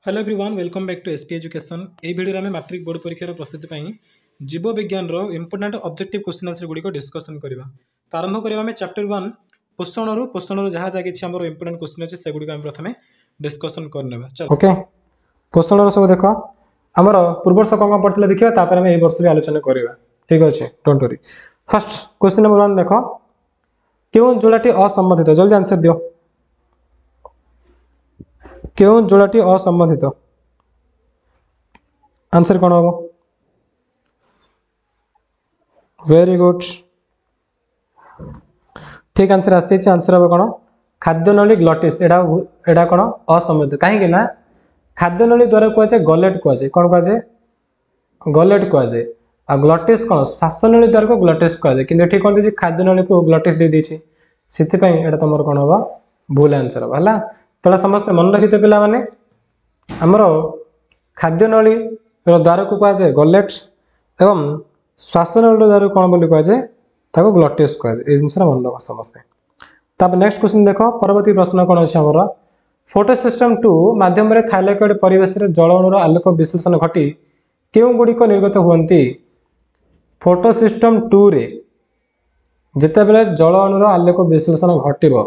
Hello everyone welcome back to SP education. ये video में matric board परीक्षार प्रस्तुति पर जीव विज्ञान इंपोर्टाट ऑब्जेक्टिव क्वेश्चन आंसर गुड़िक डिस्कसन करवा। तो आरंभ करवा आम चैप्टर 1 पोषण जहाँ जहाँ कि आम इंपोर्टाट क्वेश्चन अच्छे से गुड़िक प्रथम डिस्कसन करने चलो। ओके पोषण सब देख आमर पूर्वर्ष कौन पढ़ते देखा तापर आम वर्ष भी आलोचना करवा। ठीक अच्छे don't worry. First question number 1 देख क्यों जोड़ाटी असंबंधित जल्दी आंसर दियो। क्यों जोड़ाटी असंबंधित आंसर कौन हम? वेरी गुड ठीक आंसर आंसर हम कौन खाद्य नली ग्लटिस एडा कौन असंबंधित कहीं ना खाद्य नली द्वारा कहुए गलेट कहुए कौन कहुए गलेट कहुए आ ग्लटिस कौन श्वासनली द्वारा को ग्लटिस कहुए कि कौन दीजिए खाद्य नली को ग्लटिस दे देछि से तुम कौन हम भूल आंसर हम है। तो समस्त मन रखिथे पिला माने आमर खाद्य नली द्वार को कहुए गलेट एवं श्वासनली द्वार कौन बोली कहुए ताको ग्लटिस कहुए जिन मन रख समस्ते। तब नेक्स्ट क्वेश्चन देख परवर्ती प्रश्न कौन अच्छे आमर फोटो सिस्टम 2 माध्यम थाइलैकॉइड परिवेश जल अणुर आलोक विश्लेषण घटी क्यों गुड़िक निर्गत हुए? फोटो सिस्टम 2 रे जिते बेले जल अणुर आलोक विश्लेषण घटब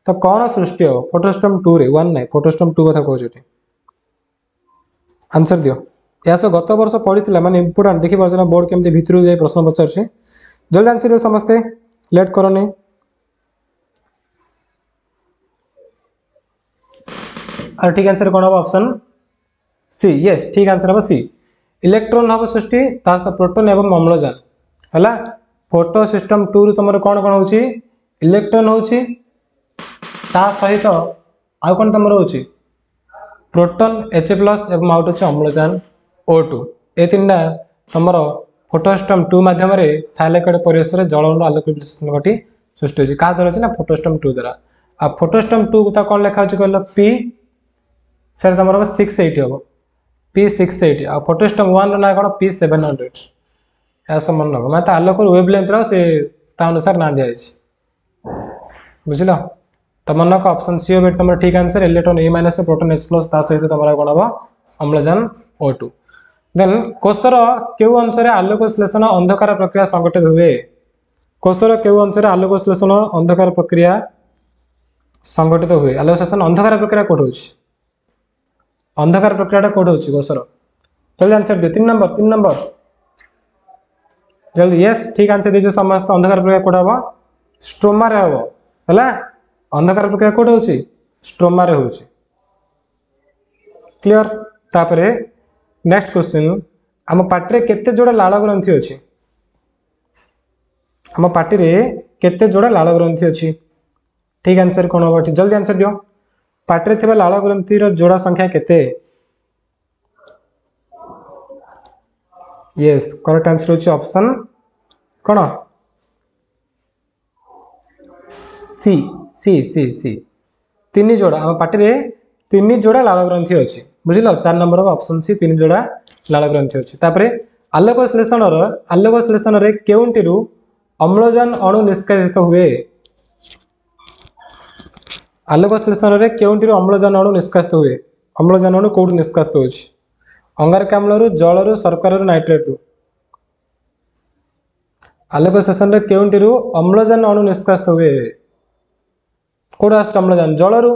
तो कौन सृष्टि हो? फोटो सिस्टम 2 रे 1 नहीं फोटो सिस्टम 2 कथा कहते आंसर दियो। यह सब गत वर्ष पढ़ी माने इंपोर्टेंट देखी पार्छ बोर्ड केमती भितर जाए प्रश्न पचार जल्दी आंसर दियो समस्ते लेट करो नहीं। और ठीक आंसर कौन हम? ऑप्शन सी यस ठीक आंसर हम सी इलेक्ट्रॉन हम सृष्टि प्रोटॉन एवं अम्लजान है। फोटो सिस्टम 2 रु तुम कौन कौन हो इलेक्ट्रॉन हो सहित आउ कौन तुम हो प्रोटॉन H+ एवं आउट अच्छे अम्लजान O2 ये तीन तुम फोटो सिस्टम 2 माध्यम थाइलैकॉइड परिवेश जल अणु आलोक विश्लेषण घटी सृष्टि होती क्या द्वारा ना फोटो सिस्टम 2 द्वारा। आ फोटो सिस्टम 2 को कौन लिखा कहल पी से तुम 680 हम P680 आ फोटो सिस्टम 1 ना कौन P700 यह सब मन रख मैं आलोक वेवलेंथ से अनुसार ना दिखाई बुझल। तो मन रख ऑप्शन सी हो तुम ठीक answer electron A- proton H+ सहित तुम कौन हम अम्लजान O2। देन कोषर क्यों अंशर आलोक विश्लेषण अंधकार प्रक्रिया संगठित हुए? कोषर क्यों अंशर आलोक विश्लेषण अंधकार प्रक्रिया संगठित हुए? आलोक विश्लेषण अंधकार प्रक्रिया कौट हो अंधकार प्रक्रिया कौट हो कोषर जल्दी आंसर दे 3 नंबर जल्दी यस ठीक आंसर दीजिए समस्त अंधकार प्रक्रिया कौट हम स्ट्रोमा रे हम है। अंधकार प्रक्रिया कौट हो स्ट्रोमा रे हो क्लियर। तापरे नेक्स्ट क्वेश्चन आम पार्टी केते जोड़ा लाल ग्रंथि अच्छी आम पार्टी केते जोड़ा लाल ग्रंथि अच्छी ठीक आंसर कौन हम? जल्दी आंसर दियो पार्टी थी लाल ग्रंथि जोड़ा संख्या केते? यस करेक्ट आंसर होची ऑप्शन कौन सी सी सी सी 3 जोड़ा आम पार्टी 3 जोड़ा लाल ग्रंथि अच्छी बुझल 4 नंबर ऑप्शन सी 3 जोड़ा लाल ग्रंथि अच्छी। तापरे आलोक विश्लेषण रे केउंटिरु अम्लजान अणु निष्कासित हुए? आलोक विश्लेषण रे केउंटिरु अम्लजान अणु निष्कासित हुए? अम्लजान अणु कोउठ निष्कासित होछि? अंगारकाम्ल रु जल रु शर्करा रु नाइट्रेट रु आलोक विश्लेषण रे केउंटिरु अम्लजान अणु निष्कासित हुए? कोड आस अम्लजान जल रु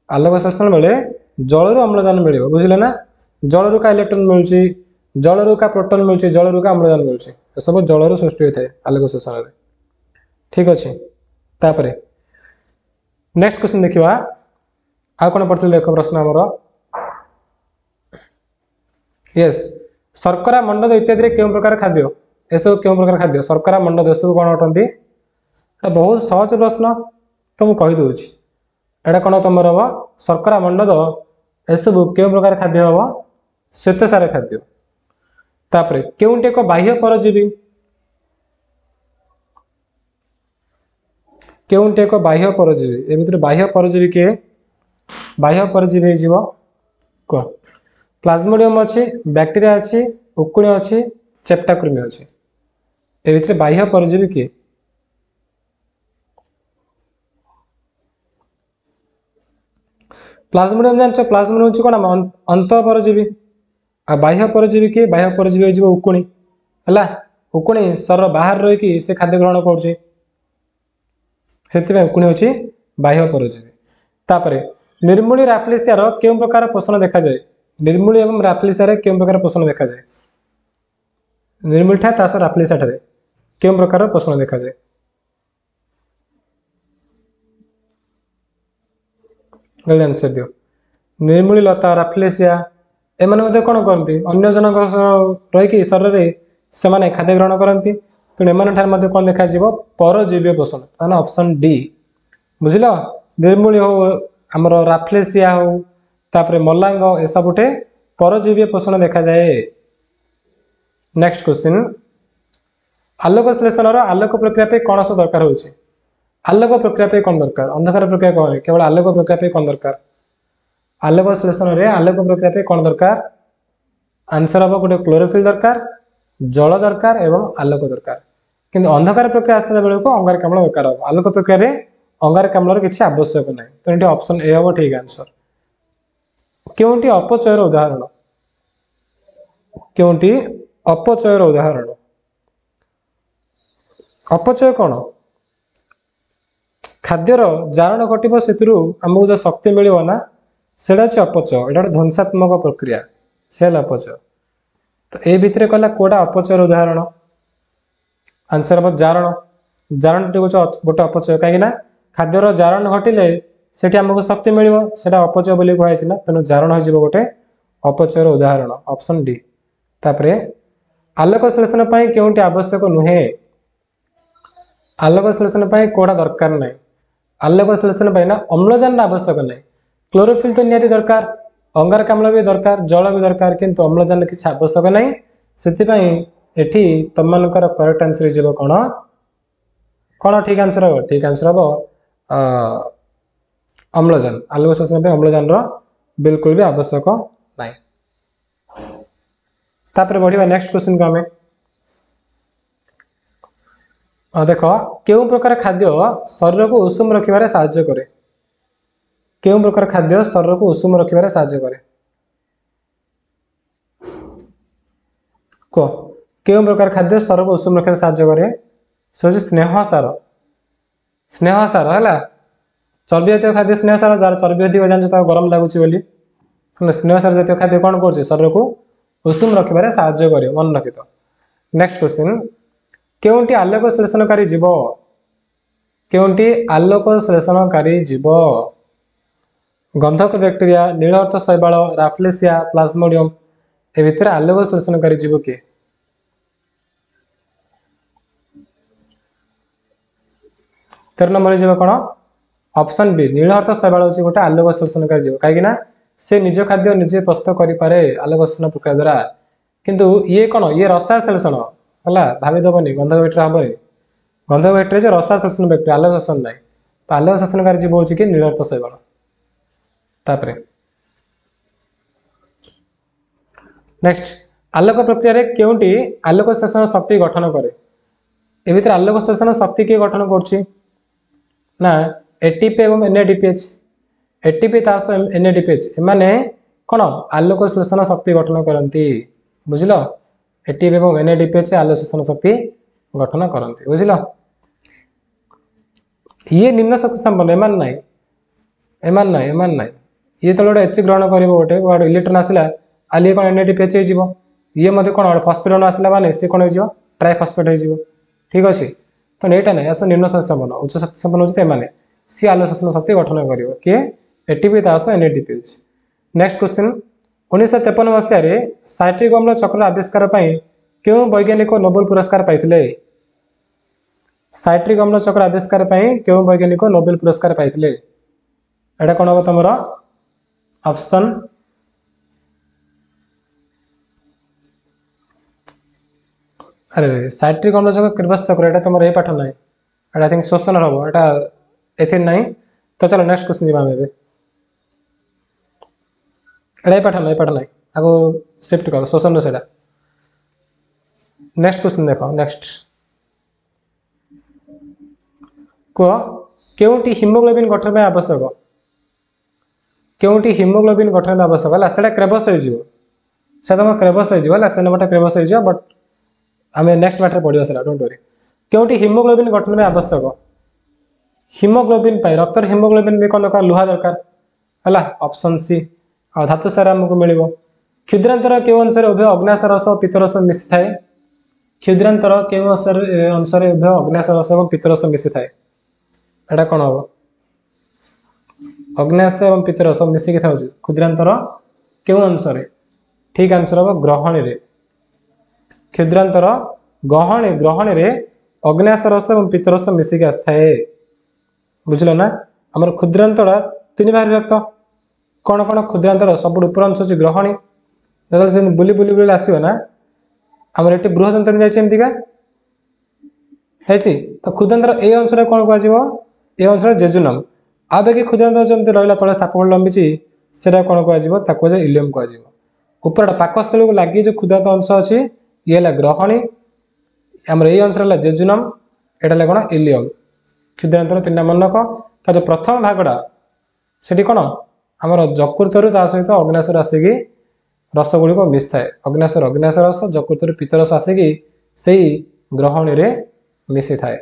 आलोक विश्लेषण बेले जल रु अम्लजान मिल बुझे ना जल रु का इलेक्ट्रॉन मिलूँ जल रु का प्रोटॉन मिलूँ जल रु का अम्लजान मिलूँ सब जल रु सृष्टि होता है आलोक विश्लेषण रे ठीक अच्छे। तापरे नेक्स्ट क्वेश्चन देखा आ कौन पढ़ते देख प्रश्न आमर यस शर्करा मंडद इत्यादि क्यों प्रकार खाद्य ए सब क्यों प्रकार खाद्य शर्करा मंडद सब कौन अटंती? बहुत सहज प्रश्न तो मुझे कहीदे एटा कौन तुम हम शर्करा मंडद एसबू क्यों प्रकार खाद्य हम श्वेतसार खाद्य। तापरे केउंटी एक बाह्य परजीवी केउंटी एक बाह्य परजीवी ए भितर बाह्य परजीवी किए बाह्य परजीवी हो कह प्लाज्मोडियम अच्छी बैक्टीरिया अच्छी उकुणी अच्छी चेप्टाकृमि अच्छी ए भितर बाह्य परजीवी किए? प्लाज्मोडियम जानछ प्लाज्मोडियम होची कोन अंत परजीवी आ बाह्य परजीवी के बाह्य परजीवी हो जीव उकुणी हला उकुणी शरीर बाहर रही कि से खाद्य ग्रहण करूची सेति उकुणी होची बाह्य परजीवी तापरे निर्मूली राफ्लेसिया रो केउ प्रकार पोषण देखा जाए निर्मूली एवं राफ्लेसिया रे केउ प्रकार पोषण देखा जाए निर्मूल ठा तास राफ्लेसिया ठारे केउ प्रकार पोषण देखा जाए गल आंसर दियो निर्मूली लता राफ्लेसिया एमाने मध्ये कोन करंती अन्य जनक रही कि शरीर रे से माने खाद्य ग्रहण करंती तो एमाने ठार मध्ये कोन देखा जीवो परजीवी पोषण ताना ऑप्शन डी बुझिलो निर्मूली हो हमर राफ्लेसिया हो तापरे मलांग ए सबुटे परजीवी पोषण देखा जाए नेक्स्ट क्वेश्चन आलोक संश्लेषण रो आलोक प्रक्रिया पे कोन सब दरकार होची आलोक प्रक्रिया पे कोन दरकार अंधकार प्रक्रिया कोन केवल आलोक प्रक्रिया पे कोन दरकार आलोक संश्लेषण रे आलोक प्रक्रिया पे कोन दरकार आंसर हम गोटे क्लोरोफिल दरकार जल दरकार एवं आलोक दरकार किंतु अंधकार प्रक्रिया आसला बेले को अंगारकाम्ल दरकार हो आलोक प्रक्रिया रे अंगारकाम्लर किछि आवश्यक नै तो एटी ऑप्शन ए हो ठीक आंसर केउंटी अपचयर उदाहरण केउंटी अपचयर उदाहरण अपचय कोन खाद्यर जारण घटिबो सेतिरु हमहु जो शक्ति मिलिबो ना सेडा छ अपचय एटा ध्वंसात्मक प्रक्रिया सेल अपचय तो ए भितरे कहला कोडा अपचयर उदाहरण आंसर हम जारण जारण टी गोटे अपचय काहे ना खाद्यर जारण घटिले सेठी हमको शक्ति मिलिबो सेटा अपचय बोली कहैछि ना तनु जारण हो जिवो गोटे अपचयर उदाहरण ऑप्शन डी तापरे आलोक संश्लेषण पई केउंटी आवश्यक नुहे आलोक संश्लेषण पई कोडा दरकार नै आलोक संश्लेषण पई ना अम्लजान आवश्यक नै क्लोरोफिल तो नियति दरकार अंगारकाम्ल भी दरकार जल भी दरकार किंतु अम्लजान किछि आवश्यक नै सेति पई एठी तमनकर करेक्ट आंसर जिवो कोन कोन ठीक आंसर हो ठीक आंसर हो अम्लजान आलोक संश्लेषण पे अम्लजान रो बिल्कुल भी आवश्यक नै तापर बढ़िबा नेक्स्ट क्वेश्चन को हमें देखो केउ प्रकार खाद्य शरीर को उषुम रखिबारे सहायता करे केउ प्रकार खाद्य शरीर को उषुम रखिबारे सहायता करे को केउ प्रकार खाद्य शरीर को उषुम रखिबारे सहायता करे सोजी स्नेह सार हला चर्बी जातीय खाद्य स्नेह सार जार चर्बी अधिक जान त गरम लागुची बोली स्नेह सार जातीय खाद्य कोन करछ शरीर को उषुम रखिबारे सहायता करे मन रखितो नेक्स्ट क्वेश्चन केउंटी आलोक संश्लेषणकारी जीव केउंटी आलोक संश्लेषणकारी जीव गंधक बैक्टीरिया नीलअर्थ शैवाल राफ्लेसिया प्लाज्मोडियम ए भितर आलोक संश्लेषणकारी जीव के 13 नंबर जीव कोन ऑप्शन बी नीलअर्थ शैवाल होची गोटे आलोक संश्लेषणकारी जीव काहे कि ना से निज खाद्य निजे प्रस्तुत करि पारे आलोक संश्लेषण प्रक्रिया द्वारा किंतु ये कोन ये रसा संश्लेषण हला भाबी दबनी गंधक बैक्टीरिया हबरे गंधक बैक्टीरिया जे रसा संश्लेषण बैक्टीरिया आलोक संश्लेषण नै तो आलोक संश्लेषणकारी जीव होची कि नीलअर्थ शैवाल तापरे नेक्स्ट आलोक प्रक्रिया रे केउंटी आलोक संश्लेषण शक्ति गठन करे ए भितर आलोक संश्लेषण शक्ति के गठन करछि ना एटीपी एवं एनएडीपीएच एटीपी तास एनएडीपीएच एमाने कोन आलोक संश्लेषण शक्ति गठन करंती बुझिलो एटीपी एवं एनएडीपीएच आलोक संश्लेषण शक्ति गठन करंती बुझिलो ये निम्न शक्ति संपन्न एमान नाही ये तो गोटे एच ग्रहण करिवो गोटे इलेक्ट्रॉन आसिला आली कोन एनएडीपीएच हे जिवो ये मध्ये कोन फॉस्फेट आसिला माने से कोन हे जिवो ट्राइफॉस्फेट हे जिवो ठीक अछि तो नेटा नै आस निम्न शक्ति संपन्न उच्च शक्ति संपन्न होते माने सी आलोक संश्लेषण शक्ति गठन करिवो के एटीपी तास एनएडीपीएच नेक्स्ट क्वेश्चन 1953 मसिया रे साइट्रिक अम्ल चक्र आविष्कार पई केउ वैज्ञानिक नोबेल पुरस्कार पाइथिले साइट्रिक अम्ल चक्र आविष्कार पई केउ वैज्ञानिक नोबेल पुरस्कार पाइथिले एटा कोन हो तमरो ऑप्शन अरे साइट्रिक अम्ल चक्र क्रिबस चक्र एटा तमरो ए पाठ नै एटा थिंक शोषण रहबो एटा एथिन नै तो चलो नेक्स्ट क्वेश्चन दिबा मेबे एटा पाठ नै आगो शिफ्ट कर शोषण सेटा नेक्स्ट क्वेश्चन देखो नेक्स्ट को केउंटी हीमोग्लोबिन गठन में आवश्यक केउटी हिमोग्लोबिन गठन आवश्यक है से क्रेबस हो तुम क्रेबस हो से नंबर क्रेबस हो बट आम नेक्स्ट बाटर पढ़ा से डोंट वरी केउटी हिमोग्लोबिन गठन में आवश्यक हिमोग्लोबिन रक्त हिमोग्लोबिन भी कौन दरकार लुहा दरकार है ऑप्शन सी आ धातु सार आमको मिल क्षुद्रांतर के अनुसार उभय अग्नाश रस और पित्तरस मिसी थाए क्षुद्रांतर के अनुसार उभय अग्नाश रस और पित्तरस मिसी थाए एटा कौन हम अग्नाश और पित्तरस मिसिकी था क्षुद्रांतर क्यों अनुसार ठीक आंसर हम ग्रहणी रे क्षुद्रांतर ग्रहणी रे अग्नाश रस और पित्तरस मिसिकी आसए बुझल ना आम क्षुद्रांतर तीन भाग विभक्त कौन कौन क्षुद्रांतर सब ऊपर अंश अच्छे ग्रहणी से बुली बुली बुली आसो ना आमर ये बृहदंतर जामतिका तो क्षुद्रांतर ए अंश कौन कह अंश जेजुनम आ बाकी क्षुद्रांतर जमी रहा तले साप लंबी से कौन कह इलियम कह ऊपर पाकस्थली को लगी जो क्षुद्रांत अंश अच्छी ये ग्रहणी आमर ये अंश है जेजुनम यहाँ कौन इलियम क्षुद्रांतर तीन मन रख तो जो प्रथम भागटा से कौन आमर यकृत सहित अग्नाशर आसिकी रस गुड़िक मिसए अग्नाशर अग्नाश रस यकृत पित्तरस आसिकी से ग्रहणी रे मिसी थाए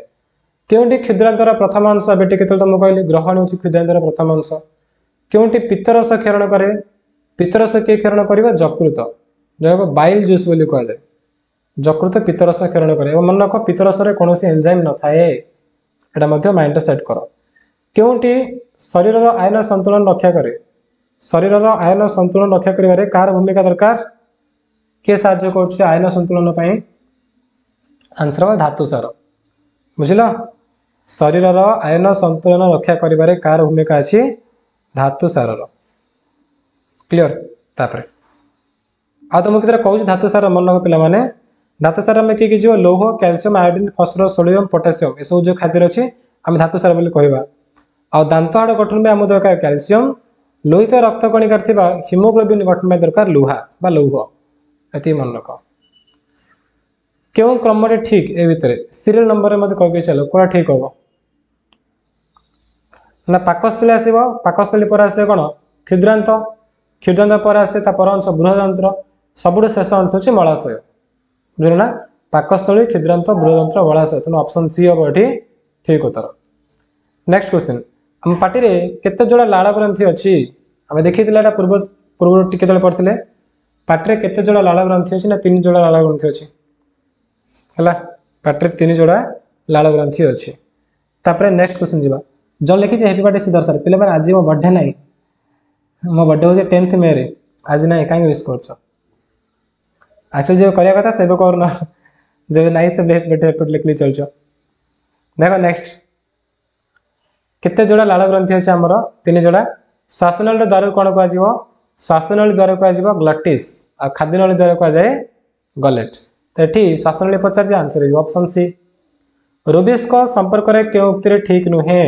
क्योंटी क्षुद्रांतर प्रथम अंश बेटी के तुमको कहली ग्रहणी हूँ क्षुद्रांतर प्रथम अंश क्योंटी पित्तरस क्षरण करे पित्तरस किए क्षरण कर यकृत जो बाइल जूस बोली कह जाए यकृत पित्तरस क्षरण करे मन रख पित्तरस कौन एंजाइम न थाए यहाँ माइंड सेट कर क्योंटी शरीर आयन संतुलन रक्षा करे शरीर आयन संतुलन रक्षा करिबारे कार भूमिका दरकार के साहाय्य कर आयन संतुलन आंसर हम धातु सार बुझल शरीर आयन संतुलन रक्षा करिबारे कार भूमिका अच्छी धातु सार क्लियर तापर आ तुमको कितना कहूँ धातु सार मन रख पे धातु सार में किए जो लौह calcium iodine phosphorus sodium potassium ये सब जो खाद्य अच्छी आम धातु सार बोली कहवा आ दांत हाड़ गठन में आम दरकार कैल्शियम लोहित रक्त कणिकार थिबा हिमोग्लोबिन गठन में दरकार लुहा बा लौह ये मन रख क्यों क्रम ठीक ए भितर सीरियल नंबर मत कह चलो कौन ठीक हम ना पाकस्थली आसो पाकस्थली पर आसे कौन क्षुद्रांत क्षुद्रांत पर आसे पर अंश बृहदंत्र सबुठ शेष अंश अच्छे मलाशय बुझल ना पाकस्थली क्षुद्रांत बृहदंत्र मलाशय तेणु ऑप्शन सी हम ये ठीक उत्तर नेक्स्ट क्वेश्चन आम पार्टी केते जोड़ा लाल ग्रंथि अच्छी आम देखी पूर्व पूर्व टिके तले पढ़ते पार्टी केते जोड़ा लाल ग्रंथि अच्छी ना 3 जोड़ा लाल ग्रंथि अच्छी है पार्टी 3 जोड़ा लाल ग्रंथि अच्छी तापर नेक्स्ट क्वेश्चन जावा जो लिखी हैप्पी बर्थडे श्रीधर सर पे आज मो बर्थडे ना मो बर्थडे हूँ 10th मे रे आज ना कहीं विश कर एक्चुअली जो करवा कथा से करना जब ना से बर्थडे लिखली चल देख नेक्स्ट केते जोड़ा लाल ग्रंथि अच्छे आमर 3 जोड़ा श्वासनल द्वार कौन कह श्वासनल द्वार कह ग्लटिस आ खाद्यनल द्वार कह जाए गलेट तो ये श्वासनल पचार आंसर हो ऑप्शन सी रुबिस्क संपर्क में क्यों उक्ति ठीक नुहे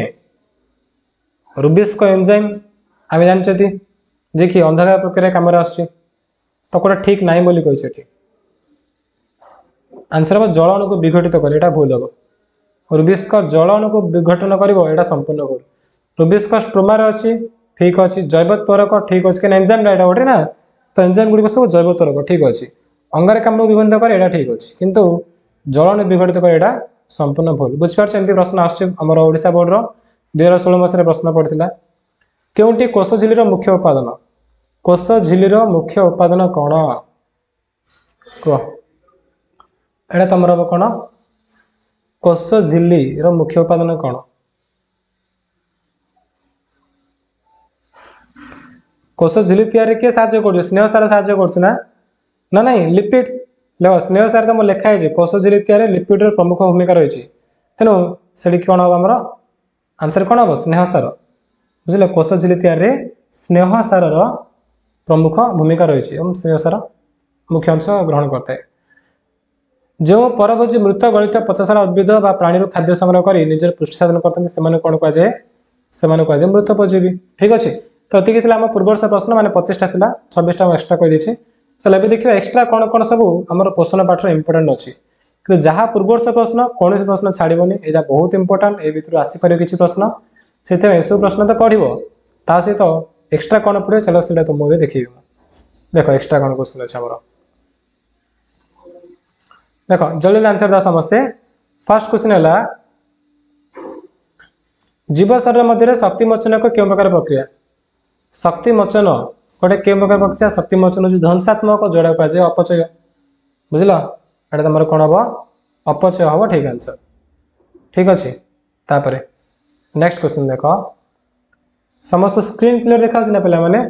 रुबिस्क एंजाइम आम जानते जे कि अंधकार प्रक्रिया कम तो कौटा ठीक ना बोली कही आंसर हम जल अणु को विघटित कर भूल हम रुबिस्क जल अणु को विघटन कर संपूर्ण भूल रुबिस्क स्ट्रोमार अच्छी ठीक अच्छी जैव त्वरक ठीक अच्छे क्या एंजाइम यहाँ गोटे ना तो एंजाइम गुड़िक सब जैव त्वरक ठीक अच्छी अंगारकाम्ल को विबंध कर यहाँ ठीक अच्छे किंतु जल अणु विघटित कर यहाँ संपूर्ण भूल बुझिपार एमती प्रश्न आमर ओडिशा बोर्डर 2016 मसीह प्रश्न पड़ता क्योंटी कोष झिल्लीर मुख्य उपादान कोष झिल्लीर मुख्य उपादान कौन कह एटा तुम कौन कोष झिल्लीर मुख्य उपादान कौन कोष झिल्ली तैयारी किए साहाय्य कर स्नेह सार साहाय्य कर ना नहीं लिपिड देख स्नेह सार तो मोर लिखाई कोष झिल्ली तैयारी लिपिडर प्रमुख भूमिका रही तेणु से कौन हम आमर आंसर कौन हम स्नेह सार बुझे कोष झिल्ली तैयारी स्नेह सार प्रमुख भूमिका रही स्नेह सार मुख्य अंश ग्रहण करता है जो परभोजी मृत गलित पचासारा उद्भिद बा प्राणी खाद्य संग्रह कर निजर पुष्टि साधन करते हैं कौन कहुए कहुए मृतोपजीवी ठीक अच्छे तो ये आम पूर्वर्ष प्रश्न मैंने 25टा था 26टा एक्सट्रा कहीदे चलो ये देखिए एक्सट्रा कौन कौन सब आम पोषण पाठर इंपोर्टाट अच्छी कि जहाँ पूर्वर्ष प्रश्न कौन प्रश्न छाड़बनी यहाँ बहुत इंपोर्टाट ये भर आसपार किसी प्रश्न से सब प्रश्न तो पढ़ो ता सहित एक्स्ट्रा कौन पड़े चलो से तुमको भी देखिए देख एक्स्ट्रा कौन क्वेश्चन अच्छे आमर देख जल्दी आंसर दो समस्ते फर्स्ट क्वेश्चन है जीव शरीर मध्य शक्ति मोचन एक क्यों प्रकार प्रक्रिया शक्ति मोचन गोटे क्यों प्रकार प्रक्रिया शक्ति मोचन हूँ ध्वंसात्मक जोड़ा कहुए अपचय बुझल एटा तुम कौन हम अपचय हम ठीक आंसर ठीक अच्छे तापर नेक्स्ट क्वेश्चन देख समस्त स्क्रीन क्लियर देखा ना पे मैंने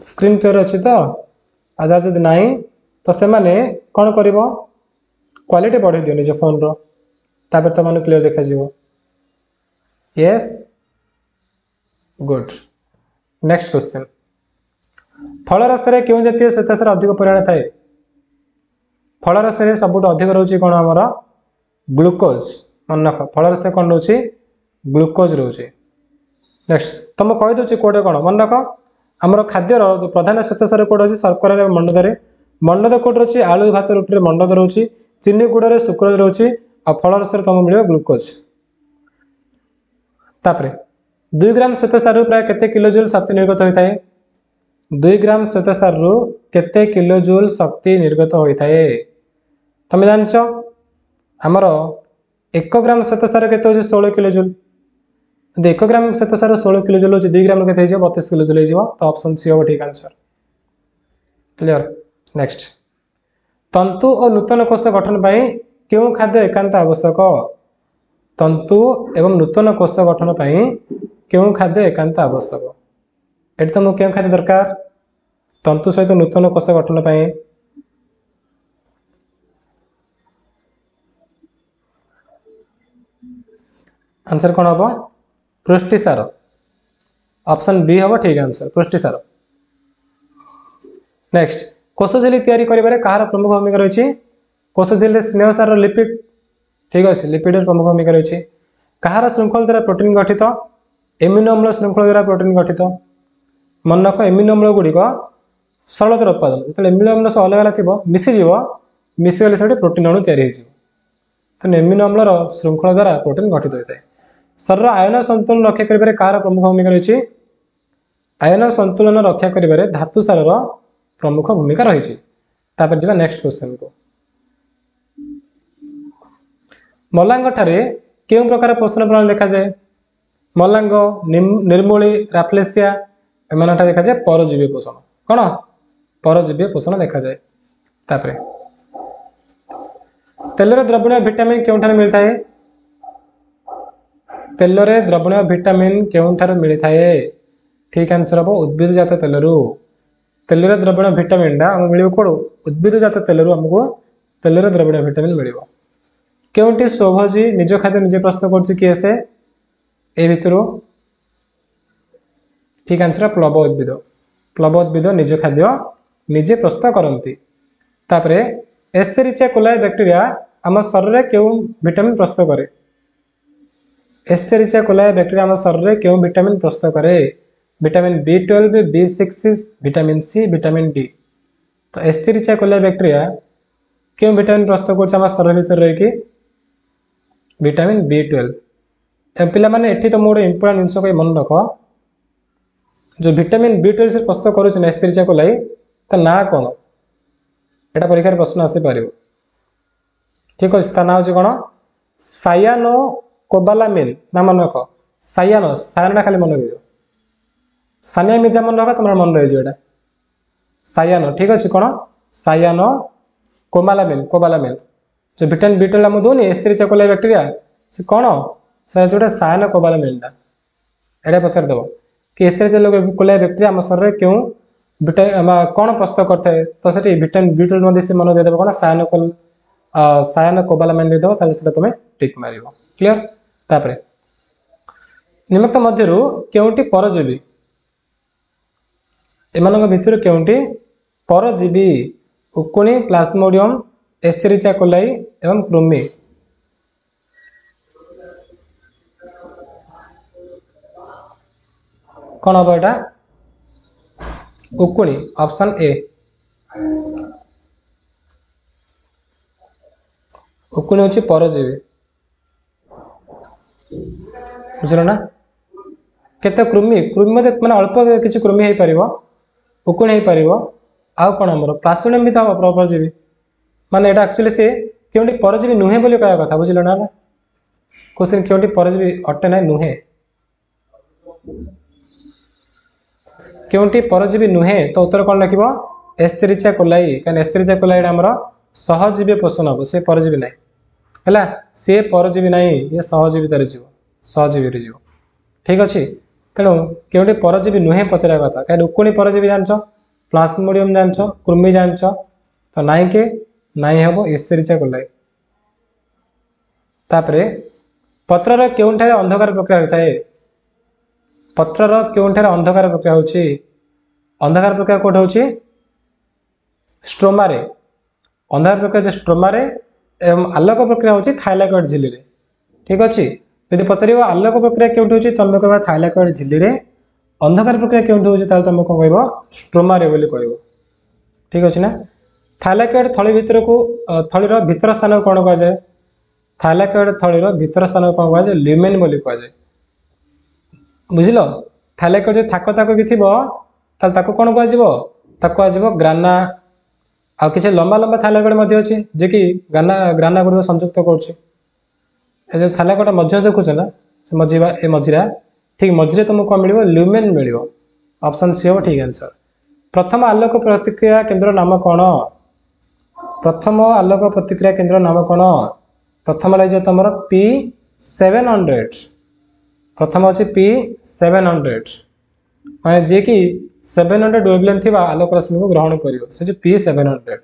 स्क्रीन क्लियर अच्छी तो आज जब ना तो से कौन कर क्वालिटी बढ़े दियो निज फोन तापर तुम मैंने क्लियर देखा यस गुड नेक्स्ट क्वेश्चन फल रस क्यों जातीय श्वेतसार अधिक परिमाण थाए फल रस सब अधिक रोचे कौन आमर ग्लूकोज मन रख फल रस कौन रोचे ग्लूकोज रोचे नेक्स्ट तुम कहीदे कौटे कौन मन रख आमर खाद्यर जो प्रधान श्वेतसार कौट अच्छी शर्करा मंडद मंडद कौट रोचे आलू भात रुटी मंडद रोचे चीनी गुड़ सुक्रोज रोचे आ फल रस तुम मिल ग्लूकोज तापर 2 ग्राम श्वेतसार प्राय केते किलोजूल शक्ति निर्गत होता है 2 ग्राम श्वेतसार केते किलोजूल शक्ति निर्गत होता है तुम जानच आमर 1 ग्राम श्वेतसार केते 16 किलोजूल 1 ग्राम श्वेतसार 16 किलोजूल हो 2 ग्राम केते 32 किलोजूल हो तो ऑप्शन सी हो ठीक आंसर क्लियर नेक्स्ट तंतु और नूतन कोष गठन पाई क्यों खाद्य एकांत आवश्यक तंतु एवं नूतन कोष गठन पाई क्यों खाद्य एकांत आवश्यक ये तुम क्यों खाद्य दरकार तंतु सहित नूतन कोष गठन पाई आंसर कौन हम पुष्टिसार ऑप्शन बी हम ठीक आंसर पुष्टिसार नेक्स्ट कोष झिल्ली तैयारी करिबारे कहार प्रमुख भूमिका रही कोष झिल्ली स्नेहसार लिपिड ठीक अच्छे लिपिड प्रमुख भूमिका रही कहार श्रृंखल द्वारा प्रोटीन गठित एमिनो अम्ल श्रृंखल द्वारा प्रोटीन गठित मन रख एमिनो अम्ल गुड़िक सरलतार उत्पादन जो एमिनो अम्ल सब अलग अलग थी मिसीज मिसीगले से प्रोटीन अणु तैयारी तो एमिनो अम्लर श्रृंखल द्वारा प्रोटीन गठित होता है शरीर आयन संतुलन रक्षा करिबारे कहार प्रमुख भूमिका रही आयन संतुलन रक्षा करिबारे धातु सार प्रमुख भूमिका रही जा नेक्स्ट क्वेश्चन को मलांग ठारे क्यों प्रकार पोषण प्रणाली देखा जाए मलांग निर्मूली राफ्लेसिया एम देखा जाए परजीवी पोषण कौन परजीवी पोषण देखा जाए तापरे तेलर द्रवणीय विटामिन क्यों मिलता है तेलरे द्रवणीय विटामिन क्यों मिलता है ठीक आंसर हम उद्भिद जात तेलरू तेलर द्रवणीय विटामिन मिल कौन उद्भिद जात तेलरू आमको तेलर द्रवणीय विटामिन मिल क्योंटी स्वभोजी निज खाद्य निजे प्रश्न कर किए से ए भितर ठीक आंसर प्लव उद्भिद निज खाद्य निजे प्रस्तुत करती तापर एस्चेरिचिया कोलाई बैक्टीरिया आम शरीर में क्यों विटामिन प्रस्तुत करे एस्चेरिचिया कोलाई बैक्टीरिया आम शरीर में क्यों विटामिन प्रस्तुत करे vitamin B12 B6 vitamin C vitamin D तो एस्चेरिचिया कोलाई बैक्टीरिया क्यों विटामिन प्रस्तुत कर शरीर भीतर रही विटामिन B12 पिला माने एठी तो मोर इंपोर्टेंट जिनस को मन रख जो विटामिन B12 से प्रस्तुत करूँ एस्चेरिचिया कोलाई तो ना कौन एटा परीक्षा प्रश्न आसी पार ठीक अच्छे ता ना हूँ कौन सायानो कोबालामिन ना मन रख सायानो सायानोटा खाली मन रख सानिया मिर्जा मन रख तुम मन रही सायानो ठीक अच्छे कौन सायानो कोबालामिन जो विटामिन B12 आम दूनी एस्चेरिचिया कोलाई बैक्टीरिया से कौन से जो सायानो कोबालामिनटा एटा पचारदेव कि एस्चेरिचिया कोलाई बैक्टीरिया आम शरीर क्यों कौन प्रस्तुत करते तो से विटामिन B12 मध्य से मन देदेव कौन सायानो कोबालामिन देदेव ताले तुम टिक मार क्लियर तापर निम्नलिखित मध्यरु केउंटी परजीवी एमानक भितर केउंटी परजीवी उकुणी प्लाज्मोडियम एस्चेरिचिया कोलाई एवं कृमि कौन हम एटा उकुणी ऑप्शन ए उकुणी हूँ परजीवी बुझल ना केते कृमि कृमि मते माने अल्प किछि कृमि हे परिबो उकुण हे परिबो आउ कोन हमर प्लास्मोडियम भी था परजीवी माने एटा एक्चुअली से केउंटी परजीवी नुहे बोली कहया कथा बुझिलो ना क्वेश्चन केउंटी परजीवी अटे नै नुहे केउंटी परजीवी नुहे तो उत्तर कोन लिखिबो एस्चेरिचिया कोलाई कान एस्चेरिचिया कोलाई हमर सहजीवी पोषण हो से परजीवी नै हला से परजीवी नै ये सहजीवी तारे जीव सहजीवी रे जीव ठीक अछि तेणु केउंटी परजीवी नुहे पचरा कथा कान उकुणी परजीवी जानछो प्लाज्मोडियम जानछो कृमि जानछो तो नाइ के नाइ हबो एस्चेरिचिया कोलाई तापरे पत्रर केउंठारे अंधकार प्रक्रिया होताए पत्रर केउंठारे अंधकार प्रक्रिया होछि अंधकार प्रक्रिया कोठ होछि स्ट्रोमा रे अंधकार प्रक्रिया जे स्ट्रोमा रे एवं आलोक प्रक्रिया होछि थाइलाकॉइड झिल्ली रे ठीक अछि यदि पचरिबो आलोक प्रक्रिया केउंठी होछि तमे कहबा थाइलाकॉइड झिल्ली रे अंधकार प्रक्रिया केउंठी होछि ताल तमे कोन कहबो स्ट्रोमा रे बोली कहबो ठीक अछि ना थाइलाकॉइड थळी भितर को थळीर भितर स्थान को कोन कहै जाय थाइलाकॉइड थळीर भितर स्थान को कोन कहै जाय ल्यूमेन बोली कहै जाय बुझिलो थाइलाकॉइड जे थाक थाक कि थिबो ताल ताको कोन कहै जिवो ताको आजिवो ग्राना आ किसी लंबा लंबा थाइलाकॉइड मध्ये अछि जे कि ग्राना ग्राना गुड संयुक्त करछि ए जे थाइलाकॉइड मध्य देखुछ ना से मझिबा ए मझिरा ठीक मझिरे तुमको कोन मिलिबो ल्यूमेन मिलिबो ऑप्शन सी हो ठीक आंसर प्रथम आलोक प्रतिक्रिया केंद्र नाम कोन प्रथम आलोक प्रतिक्रिया केंद्र नाम कोन प्रथम लै जे तमरो P700 प्रथम अछि P700 माने जे कि 700 वेवलेंथ थिबा आलोक रश्मि को ग्रहण करियो से जे P700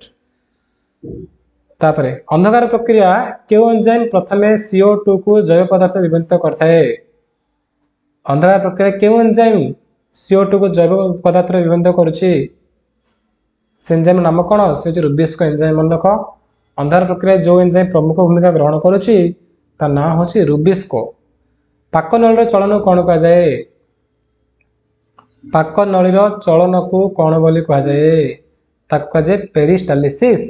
तापरे अंधकार प्रक्रिया केउ एंजाइम प्रथमे CO2 को जैव पदार्थ विभक्त करथाए अंधकार प्रक्रिया केउ एंजाइम CO2 को जैव पदार्थ विभक्त करूछि से एंजाइम नाम कोन से जे रुबिस्को एंजाइम मन रखो अंधकार प्रक्रिया जो एंजाइम प्रमुख भूमिका ग्रहण करूछि ता ना होछि रुबिस्को पाकनल रे चलन कोन कहा जाय पाक नळीर चलन को कोन बोली कहा जाय ताको कहा जाय पेरिस्टालिसिस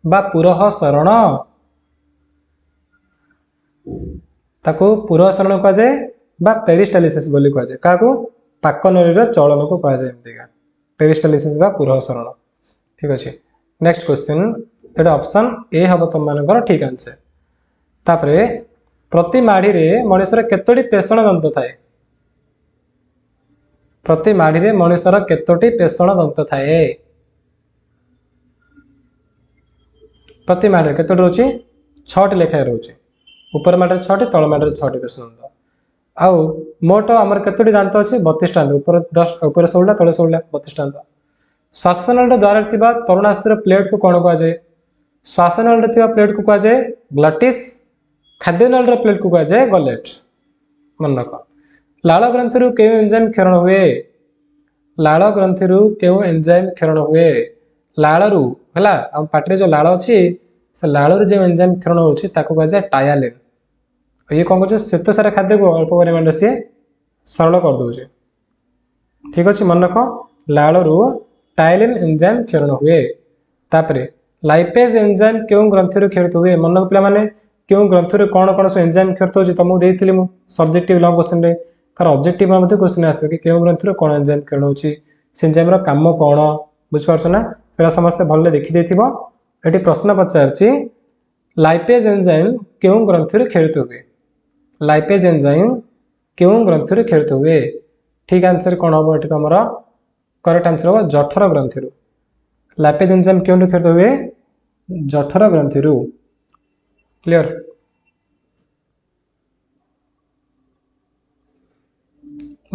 बा पुरह सरण ताको पुरह सरण कहा जाय बा पेरिस्टालिसिस बोली कहा जाय काको पाक नळीर चलन को कहा जाय एमतिका पेरिस्टालिसिस बा पुरह सरण ठीक अछि next question Etah option A हबो तुम मानकर ठीक आंसर तापरे प्रति माढी रे मनुष्यर केतोटी पेषण दंत थाए प्रति माढी रे मनुष्यर केतोटी पेषण दंत थाए प्रति माढी केतोटी रोची 6 टी लेखा रोची ऊपर माढी 6 टी तळ माढी 6 टी पेषण दंत आउ मोट हमर केतोटी दांत अछि 32 दांत ऊपर 10 ऊपर 16 तळे 16 32 दांत श्वासनल द्वारा थिबा तरुणास्थिर प्लेट को कोन कहा जाय श्वासनल रे थिबा प्लेट को कहा जाय ग्लटिस खाद्यनल रे प्लेट को कहा जाय गलेट मन रख लाल ग्रंथि रु केउ एंजाइम क्षरण हुए लाल ग्रंथि रु केउ एंजाइम क्षरण हुए लाल रु हला हम पाटरे जो लाल अछि से लाल रु जे एंजाइम क्षरण होछि ताको कहा जाय टायालिन ये कोन कहछ श्वेत सार खाद्य को अल्प परिमाण से सरल कर दोछि ठीक अछि मन रख लाल रु टायलिन एंजाइम क्षरण हुए तापरे लाइपेज एंजाइम केउ ग्रंथि रु क्षरित हुए मन रख पिला माने केउ ग्रंथि रे कोन कोन सो एंजाइम क्षरित होछि तमु देइथिलि मु सब्जेक्टिव लॉन्ग क्वेश्चन रे तार ऑब्जेक्टिव मध्ये क्वेश्चन आसे कि केउ ग्रंथि रे कोन एंजाइम क्षरण होछि से एंजाइम रो काम कोन बुझ परछ ना सेरा समस्त भल्ले देखि देथिबो एठी प्रश्न पचारछि लाइपेज एंजाइम केउ ग्रंथि रे क्षरित हुए लाइपेज एंजाइम केउ ग्रंथि रे क्षरित हुए ठीक आंसर कोन होबो एठी हमरा करेक्ट आंसर होबो जठर ग्रंथि रु लाइपेज एंजाइम केउ क्षरित हुए जठर ग्रंथि रु क्लियर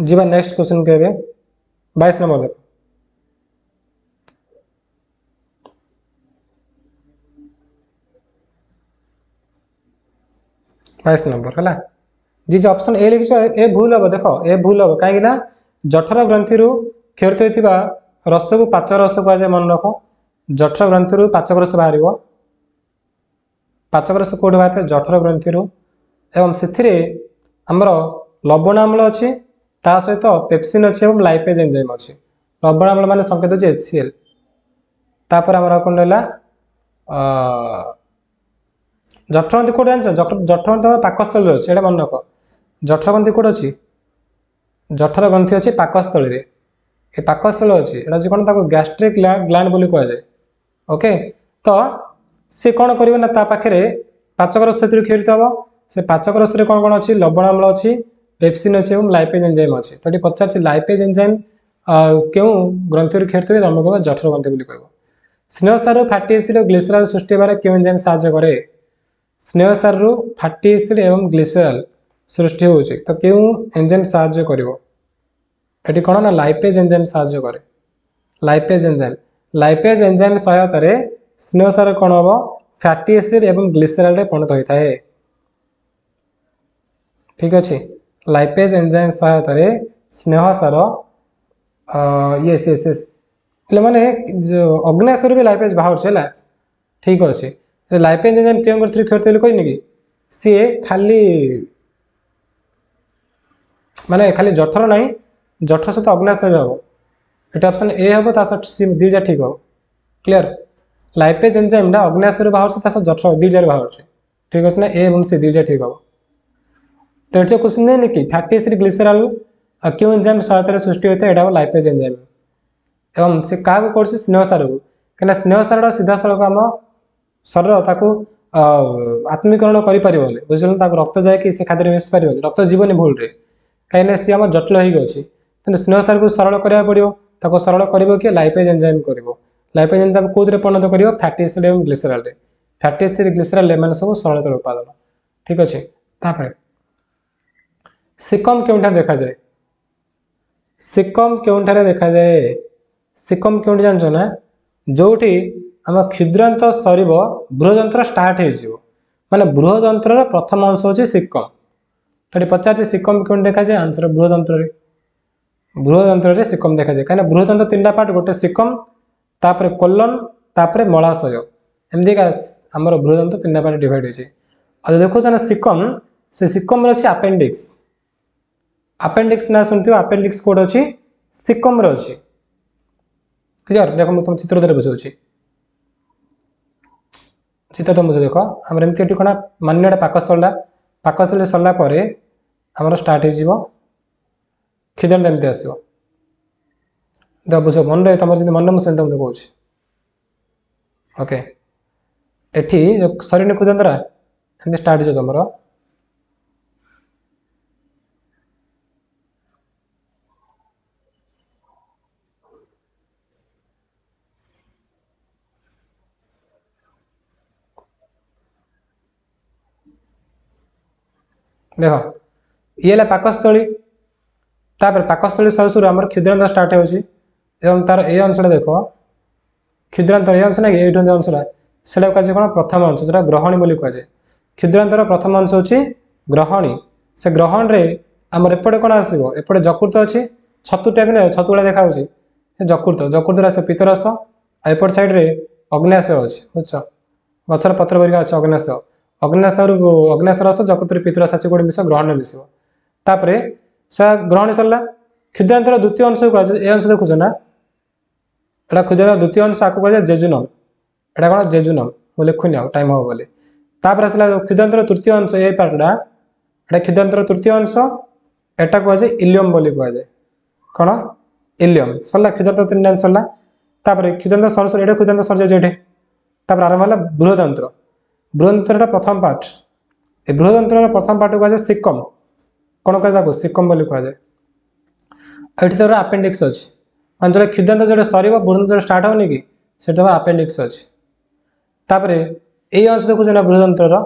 जीवा नेक्स्ट क्वेश्चन कहबे 22 नंबर देखो बाईस नंबर है जी जो ऑप्शन ए लिखिछ ए भूल हम देखो ए भूल हम कहीं जठर ग्रंथि रु क्षरित होइतिबा रस को पाचक रस कह जाए मन रख जठर ग्रंथि रु पाचक रस बाहर पाचक रस कोड बाहर जठर ग्रंथि रु एवं से आमर लवण आम्ल अच्छी ता सहित पेप्सिन अच्छी और लाइपेज एंजाइम अच्छी लवण आम्ल मान संकेत होची HCl तापर आमर कोन रहला जठरग्रंथि कोड जान जठरग्रंथि पाकस्थल अच्छे मन रख जठरग्रंथि कोड अच्छी जठर ग्रंथि अच्छी पाकस्थली रे ये पाकस्थल अच्छी एटा हूँ कौन ताको गैस्ट्रिक ग्लैंड बोली कह जाए ओके तो सी कौन कर पाखे पाचक रस से क्षरित हम से पाचक रस कौन कौन अच्छी लवण अम्ल अच्छी पेप्सिन अच्छी और लाइपेज एंजाइम अच्छी तो ये पचार लाइपेज एंजाइम क्यों ग्रंथि क्षरित हुए तुम कह जठर ग्रंथि बोली कह स्नेहसार फैटी एसिड और ग्लिसरल सृष्टि होबार क्यों एंजाइम साहाय्य करे स्नेहसार फैटी एसिड एवं ग्लिसरल सृष्टि होउछि तो क्यों एंजाइम साहाय्य करिवो एटी कोन ना लाइपेज एंजाइम साहाय्य करे लाइपेज एंजाइम सहायता रे स्नेहसार कोन हबो फैटी एसिड एवं ग्लिसरल रे परिणत होता है ठीक अछि लाइपेज एंजाइम सहायता रे स्नेहसार यस यस यस माने जो अग्नाशय भी लाइपेज बाहर छला ठीक अच्छे लाइपेज एंजाइम क्यों करथि करथि कहनी कि सी खाली माने खाली जठर नहीं जठर सहित अग्नाशय हम ये ऑप्शन ए हम सी दीटा ठीक हम क्लियर लाइपेज एंजाइम अग्नाशय बाहर जठर दीटा बाहर ठीक अच्छे ना ए और सी दीटा ठीक हम तो ये क्वेश्चन नहीं कि फैटी एसिड ग्लिसरल क्यों एंजाइम सहायता सृष्टि होता है यहाँ लाइपेज एंजाइम एवं से क्या कर स्नेहसार को कहीं स्नेहसार सीधा सड़क आम शरीर ताको आत्मीकरण कर बुझल रक्त जाए से खाद्य मिस पार रक्त जीवन भूल रे कहीं सी आम जटिल होगी तेना स्नेहसार को सरल करा पड़ो ताको सरल कर लाइपेज एंजाइम कर लाइपेज एंजाइम कौन परिणत कर फैटी एसिड और ग्लिसरल फैटी एसिड ग्लिसरल एम सब सरलतर उत्पादन ठीक अच्छे तापर सिकम क्यों देखा जाए सिकम क्यों देखा जाए सिकम क्यों जानछ ना जोठी आम क्षुद्रांत सर बृहदंत्र स्टार्ट हो माने बृहदंत्र प्रथम अंश हूँ सिकम तो पचार सिकम क्यों देखा जाए आंसर बृहदंत्र सिकम देखा जाए कहीं बृहदंत्र तीन पार्ट गोटे सिकम तापर कोलन तापर मलाशय एमती आमर बृहदंत्र तीन पार्ट डिवाइड हो देखो ना सिकम से सिकम अच्छी आपेंडिक्स आपेंडिक्स ना शुणु आपेंडिक्स कोड अच्छी सिकम अच्छी क्लियर देख मुझे तुम चित्र द्वारा बुझाऊँ चित्र तुम बुझे देख आम एमती कौन मान्यटा पाकस्थल सरला आमर स्टार्ट हो क्षुद्रांत एमती आसो देख बुझ मन रहे तुम जी मन मुझे तुमको कौच ओके एटी सरीन क्षुद्रांतरा एमती स्टार्ट हो तुम देख ये पाकस्थली तापर पाकस्थली सर सर आम क्षुद्रांत स्टार्ट हो तार ए अंशटा देख क्षुद्रांत ये अंश ना कि ये अंशटा से कौन प्रथम अंश जो ग्रहणी बोली कहुए क्षुद्रांतर प्रथम अंश हूँ ग्रहणी से ग्रहण रे आमर एपटे कौन आसो एपटे जकृत अच्छी छतु टाइप ना छतुड़ा देखा जकृत जकृत से पित्तरस एपट साइड रे अग्नाशय अच्छी बुझ गचर पत्र परिका अच्छे अग्नाशय अग्नाशय रस जकृत पित्तरस आसी गोटे मिस ग्रहण मिस तापर से ग्रहण सरला क्षुद्रांतर द्वितीय अंश कहुए अंश देखुच ना एटा क्षुद्रांतर द्वितीय अंश आपको कहुए जेजुनम एटा कौन जेजुनम मुझे लिखुनि आ टाइम हम बोली तापर आसला क्षुद्रांतर तृतीय अंश ये पार्टा एटा क्षुद्रांतर तृतीय अंश एटा कहुए इलियम बोली कहुए कौन इलियम सरला क्षुद्रांतर तीन अंश सरला तापर क्षुद्रांतर सरस ये क्षुद्रांतर सर जाए तापर आरंभ है बृहदंत्र बृहदंत्र प्रथम पार्ट ए बृहदंत्र प्रथम पार्ट कहुए सिकम कौन कह सिकम बोली कहुए ये तर आपेंडिक्स अच्छी मान जो क्षुद्रांत जो सर बृहदंत्र स्टार्ट होनी कि से आपेंडिक्स अच्छी तापर ये अंश देखुच ना बृहदंत्र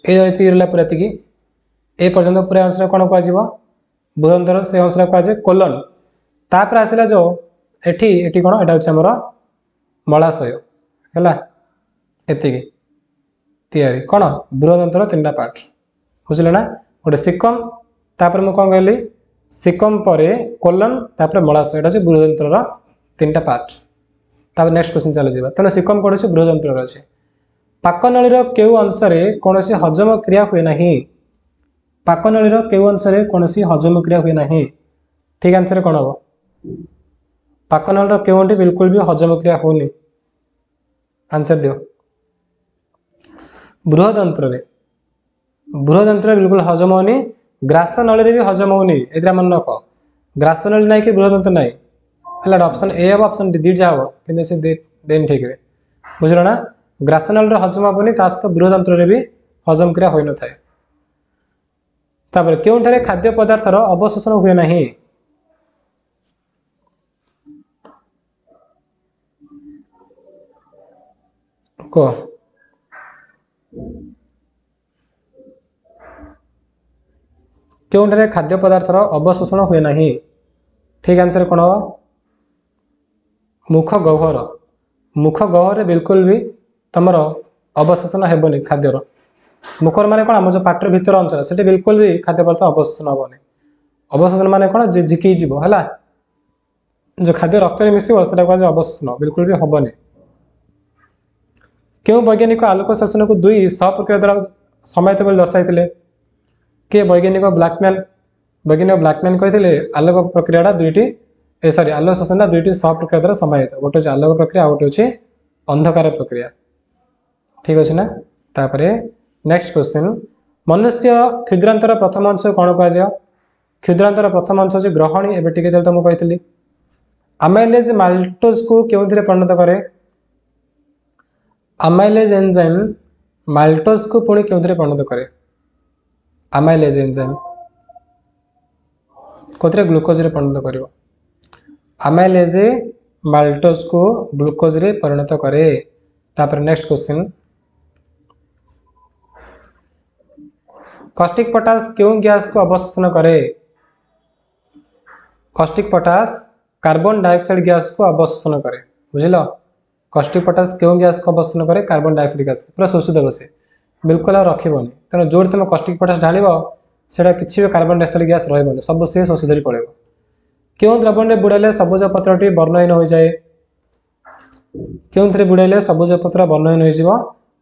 ये पूरा एति ए पर्यंत पूरा अंश कौन कह बृहदंत्र से अंश कहुए कोलन तापर आसला जो एटी कौन एटा हूँ आमर मलाशय है एति तैयारी कौन बृहदंत्र तीन पार्ट बुझे ना गोटे सिकम तापर मुझे कौन कहली सिकम पर कोलन तापर मलाशय एटा हूँ बृहदंत्र तीन पार्ट तापर नेक्स्ट क्वेश्चन चलो जावा तेना सिकम कौन अच्छे बृहदंत्र अच्छे पाकनळीर केउ अंशरे कौनसी हजम क्रिया हुए ना पाकनळीर केउ अंशरे कौनसी हजम क्रिया हुए ना ठीक आंसर कौन हम पाकनळीर केउंटी बिल्कुल भी हजम क्रिया होनी आंसर दियो बृहदंत्र बिल्कुल हजम होनी ग्रास नली भी हजम होनी ए मन रख ग्रास नली ना कि बृहदंत्र ना है ऑप्शन ए हम ऑप्शन डी दीटा हम कि देन ठीक है बुझल ना ग्रास नली हजम हेनी सहित बृहदंत्र भी हजम क्रिया हो न था क्यों खाद्य पदार्थर अवशोषण हुए ना कह क्यों खाद्य पदार्थर अवशोषण हुए ना ठीक आंसर कौन हम मुख गह्वर बिल्कुल भी तुम अवशोषण हेबनी खाद्यर मुखर माने कौन आम जो पाटर भीतर अंचल से बिल्कुल भी खाद्य पदार्थ अवशोषण हेनी अवशोषण माने कौन जे झिकी है जो खाद्य रक्त में मिसो से अवशोषण बिल्कुल भी हेनी क्यों वैज्ञानिक आलोक शोषण को दुई सहप्रक्रिया द्वारा समाहित दर्शाई किए वैज्ञानिक ब्लैकमैन कहते आलोक प्रक्रिया दुईटी सॉरी आलोक शोषण दुईटी सहप्रक्रिया द्वारा समाहित गोटे हूँ आलोक प्रक्रिया गोटे हूँ अंधकार प्रक्रिया ठीक अच्छे ना तापर नेक्स्ट क्वेश्चन मनुष्य क्षुद्रांतर प्रथम अंश कौन कह क्षुद्रांतर प्रथम अंश हूँ ग्रहणी एवं टी तुमको कही अमाइलेज माल्टोज को क्यों परिणत करे अमाइलेज एंजाइम माल्टोज को पुणी क्यों परिणत करे अमाइलेज एंजाइम कौन ग्लूकोज परिणत कर अमाइलेज माल्टोज को ग्लूकोज रे परिणत करे तापर नेक्स्ट क्वेश्चन कॉस्टिक पोटास क्यों गैस को अवशोषण करे caustic potash carbon dioxide gas को अवशोषण करे बुझल कॉस्टिक पोटास क्यों गैस को अवशोषण करे कार्बन डाइऑक्साइड गैस पूरा शोषिदेव से बिल्कुल रखनी तेना जो तुम कॉस्टिक पोटास ढाल से किसी भी कार्बन डाइऑक्साइड गैस रही सब सी शोषि धरी पड़े क्यों द्रवण में बुड़ाइले सबुज पत्रटी वर्णहीन हो जाए क्यों बुड़ाइले सबुज पत्र वर्णहीन हो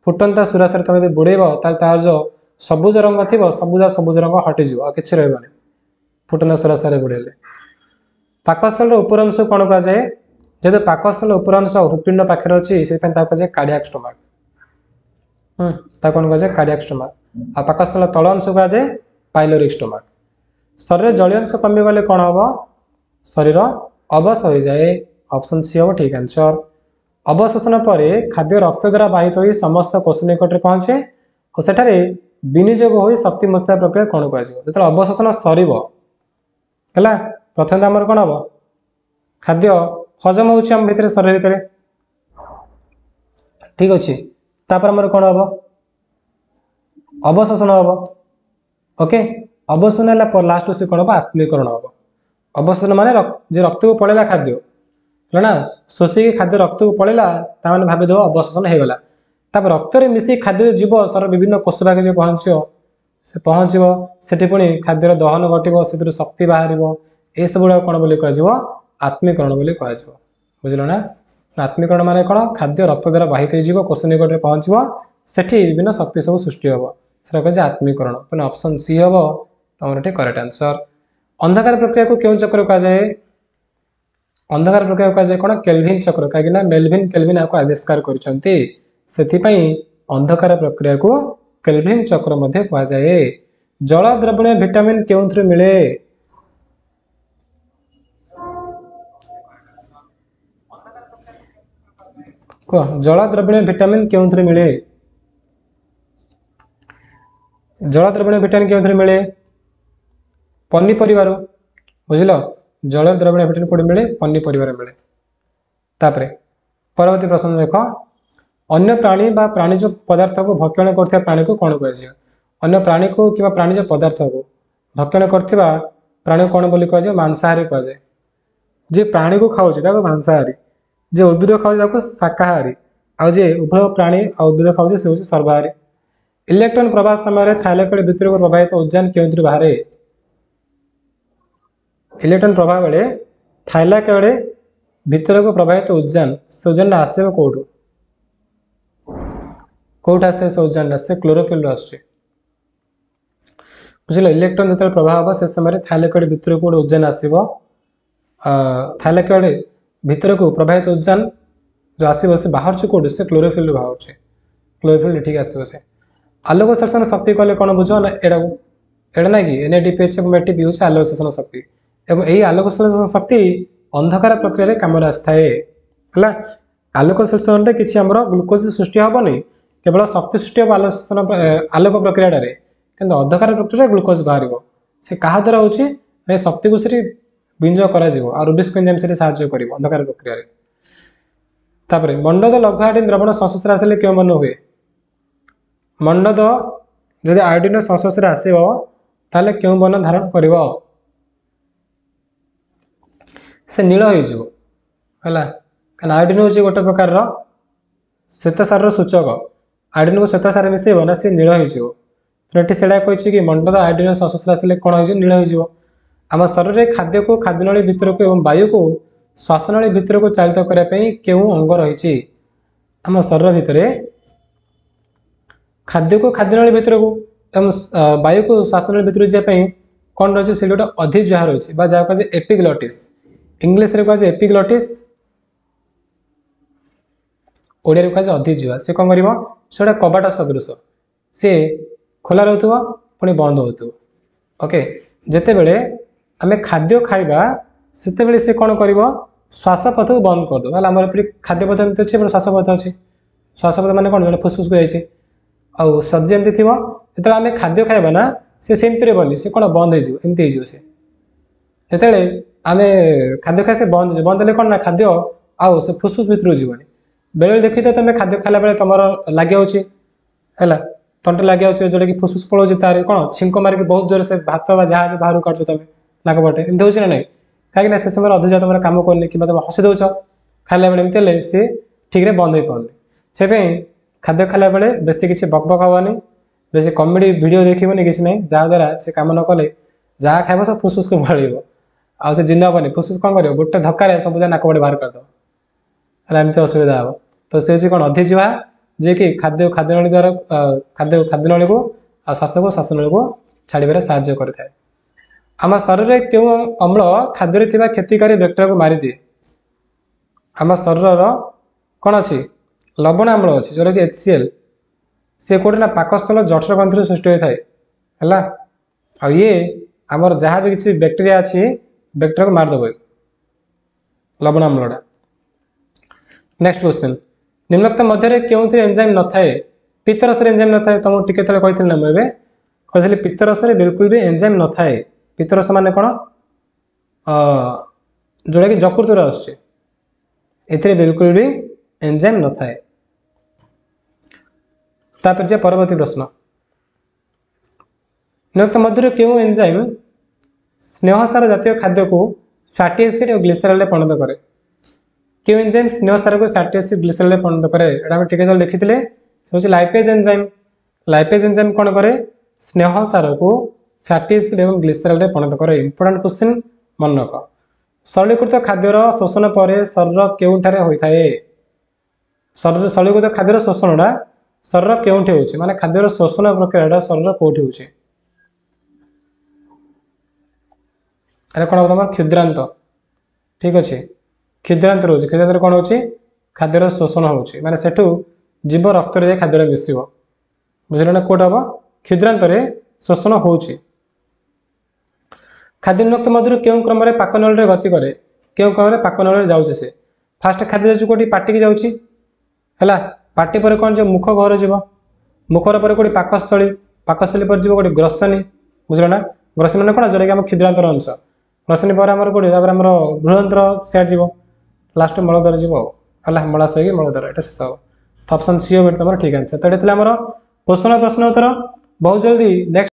फुटंता सुराशर तुम यदि बुड़ेब तार जो सबुज रंग थी सबुज रंग हटिज कि रही फुटंता सुराशर बुड़ाइले पाकस्थल उपर अंश कौन कह जाए जेहेतु पाकस्थल उपर अंश हृत्पिंड पाखे अच्छी से कहुए कार्डियाक स्टोमाक कौन कह कार्डियाक स्टोमाक आ पाकस्थल तल अंश कह जाए पाइलोरिक स्टोमाक शरीर जलीय अंश कमिगले कौन हम शरीर अवश हो जाए ऑप्शन सी हम ठीक आंसर अवशोषण पर खाद्य रक्त द्वारा बाहित हो समस्त कोष निकट में पहुँचे और सेठारे विनियोग हो शक्ति मुस्ता प्रक्रिया कौन कह जो अवशोषण सर है प्रथम आम कौन हम खाद्य हजम होम भितर शरीर भितर ठीक अच्छे तापर आमर कौन हम अवशोषण हम ओके अवशोषण है लास्ट से कौन हम आत्मीकरण हम अवशोषण माने जो रक्त को पड़ेगा खाद्य है ना शोषिक खाद्य रक्त को पड़ेगा ताने भाविद अवशोषण हो गला तापर रक्त में मिसिक खाद्य जीव सर विभिन्न कोष भाग जो पहुँचो से पुणी खाद्यर दहन घटो से शक्ति बाहर ये सब गुड़ा कौन बोली कह आत्मीकरण बोली कह बुझल ना आत्मीकरण माने कौन खाद्य रक्त द्वारा बाहित हो कोष निकट में पहुँचो सेठी विभिन्न शक्ति सब सृष्टि हम से कह आत्मीकरण तेना ऑप्शन सी हम तुम करेक्ट आंसर अंधकार प्रक्रिया को क्यों चक्र कह जाए अंधकार प्रक्रिया कह जाए कौन केल्विन चक्र कहीं मेल्विन केल्विन आपको आविष्कार करछंती सेथिपई अंधकार प्रक्रिया को केल्विन चक्र मध्य कह जाए जल द्रवणीय विटामिन क्यों मिले कह जल द्रवणीय विटामिन क्यों मिले जल द्रवणीय विटामिन क्यों मिले पनीपरिवार बुझल जल द्रवणीय विटामिन कौन मिले पनीपरिवार मिले तापरे परवर्ती प्रश्न देख अन्य प्राणी बा प्राणीज पदार्थ को भक्षण करथिबा प्राणी को कौन कह अन्य प्राणी को कि प्राणीज पदार्थ को भक्षण करथिबा प्राणी को कौन बोली कह मांसाहारी कह जाए जे प्राणी को खाऊँ मांसाहारी जे उद्भिद खाऊ शाकाहारी आउ जे उभय प्राणी आ उद्भिद खाऊ से हूँ सर्वाहारी इलेक्ट्रॉन प्रवाह समय थाइलेकॉइड भितर को प्रभावित उद्यान क्यों बाहर इलेक्ट्रॉन प्रभाव बेले थाइलेकॉइड भितर को प्रभावित उद्यान से उद्यान आसो कौटू कौट आसते से उद्यान से क्लोरोफिल आस बुझल इलेक्ट्रॉन जो प्रभाव हम से समय थाइलेकॉइड भितर को गोटे उद्यान आसो थाइलेकॉइड भितर को प्रभावित उद्यान जो आसो से बाहर कौट से क्लोरोफिल बाहर क्लोरोफिल ठीक आसो से आलोक शोषण शक्ति कहले कौन बुझ ना एटा एटा ना कि NADPH और ATP हूँ आलोक शोषण शक्ति एवं यही आलोक शोषण शक्ति अंधकार प्रक्रिया काम आसए है। आलोक शोषण में किसी आम ग्लुकोज सृष्टि हेनी केवल शक्ति सृष्टि हम आलोक शोषण आलोक प्रक्रिया कि अंधकार प्रक्रिया ग्लुकोज बाहर से क्या द्वारा हो शक्ति को से विंज कर रुबिस्क एंजाइम से साहाय्य कर अंधकार प्रक्रिया तापर मंडद लघु आयोडीन द्रवण संस्पर्श आसिले क्यों बन हुए मंडद जदि आयोडीन संस्पर्श आसो ताले क्यों बन धारण कर से नील है कहीं आयोडीन हूँ गोटे प्रकार श्वेतसार सूचक आयोडीन को श्वेतसार मिसेब ना सी नील हो कही कि मंडद आयोडीन संस्पर्श आसिले कौन हो नील हो आम शरीर में खाद्य को खाद्यनली भितर को और वायु को श्वासनली भितर को चालित करने क्यों अंग रही आम शरीर भितर खाद्य को खाद्यनली भितर को वायु को श्वासनली भितर जावाई कौन रही से गोटे अधिजुहा रही जहाँ कह एपिग्लॉटिस इंग्लिश रे कह एपिग्लॉटिस ओडिया रे कह अधिजुहा से कौन कर गोटे कबाट सदृश सी खोला रोक पुणी बंद हो ओके जिते बड़े आम खाद्य खाइबा से सी कौन कर श्वासपथ को बंद करदे आम खाद्यपथ एमती अच्छे श्वासपथ अच्छी श्वासपथ मैंने कौन जो फुसफुस को जाइए आउ सब्जी एमती थी जो आम खाद्य खाइबा ना सी सेमती बनी से कौन बंद होमती हो जिते आम खाद्य खाए से बंद बंद हेल्ले कौन ना खाद्य आउ से फुसफुस भितर जीवन बेले देखी तो तुम खाद्य खाला बेले तुम लगे है तंटे लगे जोटा कि फुसफुस पड़ोचे तार कौन छिंक मारिक बहुत जोर से भात जहाज बाहर काटुच तुम नाकपटे एमती हो ना कहीं से समय अधिक तुम कम करनी कि तुम हसी दौच खाला बेले एमती सी ठीक है बंद हो पानी से खाद्य खाला बेले बेस किसी बकबक हेनी बेस कमेडी वीडियो देखनी किसी ना जहाद्वारा से कम न कले जहाँ खाइब सब फुसफुस को बढ़ आ से जिन हेनी फुसफुस कौन कर गोटे धक्के सब नाकपटे बाहर करद है एमती असुविधा हे तो सी कौन अधिजुहा जे कि खाद्य खाद्यनली द्वारा खाद्य खाद्यनली को आ श्वास को श्वासनली को छाड़े साहाय्य करता है। आम शरीर में क्यों अम्ल खाद्य क्षतिकारी बैक्टेरिया को मारिदिए आम शरीर कौन अच्छी लवण आम्ल अच्छी जोटा कि HCl सी कौटे ना पाकस्थल जठर ग्रंथि सृष्टि होता है आ ये आमर जहाँ भी किसी बैक्टेरिया अच्छी बैक्टेरिया को मारदेव लवण आम्लटा। नेक्स्ट क्वेश्चन निम्नलिखित मध्य क्यों एंजाइम न थाए पित्तरस एंजाइम न थाए तुमको टिके तले कही ना मुझे कही पित्तरस बिल्कुल भी एंजाइम न थाए पित्तरस माने कौन जोटा कि यकृत आसुचे बिल्कुल भी एंजाइम न थाए। तापर जे परवर्ती प्रश्न निम्नलिखित मध्य क्यों एंजाइम स्नेहसार जातीय खाद्य को फैटी एसिड और ग्लिसरल परिणत करे क्यों एंजाइम स्नेहसार को फैटी एसिड ग्लिसरल परिणत करे एटा टिके तले लिखी लाइपेज एंजाइम कौन करे स्नेहसार को फैटी एसिड और ग्लिसरल परिणत करे। इंपोर्टेंट क्वेश्चन मन रख सरलीकृत खाद्यर शोषण पर शरीर केउठारे होता है शरीर सरलीकृत खाद्यर शोषणटा शरीर केउठी होची माने खाद्यर शोषण प्रक्रियाटा शरीर कोठी होची अरे कौन तुम क्षुद्रांत ठीक अच्छे क्षुद्रांत रोचे क्षुद्रांत कौन होची खाद्यर शोषण होची माने सेठू जीव रक्त रे खाद्य मिसिबो बुझल ना कोट हम क्षुद्रांत शोषण होची। खाद्य निम्नलिखित मध्य क्यों क्रम पाकनल रे गति करे क्यों क्रम पाकनल जाऊँचे से फास्ट खाद्य जाऊँ कौटी पार्टी की जाऊँगी है पार्टी पर कौन जो मुख घर जीव मुखर पर कौटी पाकस्थली पर जीव कौटी ग्रसनी बुझल ना ग्रसनी मैंने कौन जोटा कि आम क्षुद्रांतर अंश ग्रसनी पर आम कौटी आम बृहंतर सियाड जीव लास्ट मलद्वार जीव है मलाशय मलद्वार यहाँ शेष हम तो ऑप्शन सी हो तुम ठीक आंसर तो ये आम क्वेश्चन प्रश्न उत्तर बहुत जल्दी नेक्स्ट